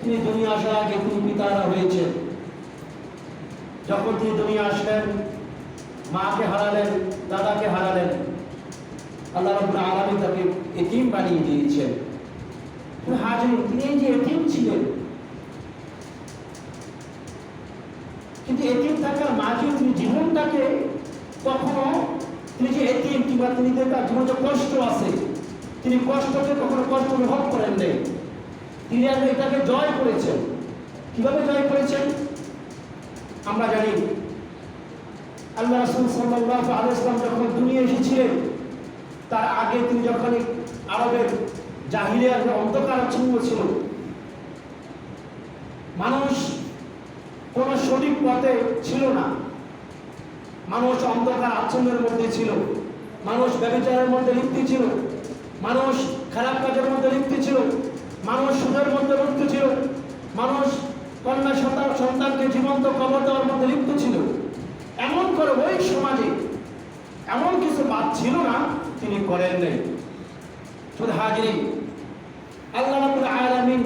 তিনি দুনিয়া আসার আগে তিনি পিতারা হয়েছেন। যখন তিনি দুনিয়া আসলেন, মাকে হারালেন, দাদাকে হারালেন, আল্লাহ রাব্বুল আলামিন তাকে এতিম বানিয়ে দিয়েছেন। হাজির তিনি যে এতিম ছিলেন, কিন্তু এতিম থাকার মাঝে তিনি জীবনটাকে কখনো তিনি যে এতিম কিংবা তিনি তার জীবনে কষ্ট আছে, তিনি কষ্টকে কখনো কষ্ট অনুভব করেন নাই। তিনি এটাকে জয় করেছেন। কিভাবে জয় করেছেন আমরা জানি। আল্লাহ রাসূল সাল্লাল্লাহু আলাইহি ওয়াসাল্লাম যখন দুনিয়া এসেছিলেন, তার আগে তিনি যখন আরবের জাহিলিয়ার অন্ধকার আচ্ছন্ন ছিল, মানুষ কোন সঠিক পথে ছিল না, মানুষ অন্ধকার আচ্ছন্নের মধ্যে ছিল, মানুষ ব্যভিচারের মধ্যে লিপ্ত ছিল, মানুষ খারাপ কাজের মধ্যে লিপ্ত ছিল, মানুষ সুদের মধ্যে লিপ্ত ছিল, মানুষ কন্যা সন্তানকে জীবন্ত কবর দেওয়ার মধ্যে লিপ্ত ছিল। এমন করে ওই সমাজে এমন কিছু বাদ ছিল না তিনি করেন নাই। শুধু হাজির আল্লাহ রাব্বুল আলামিন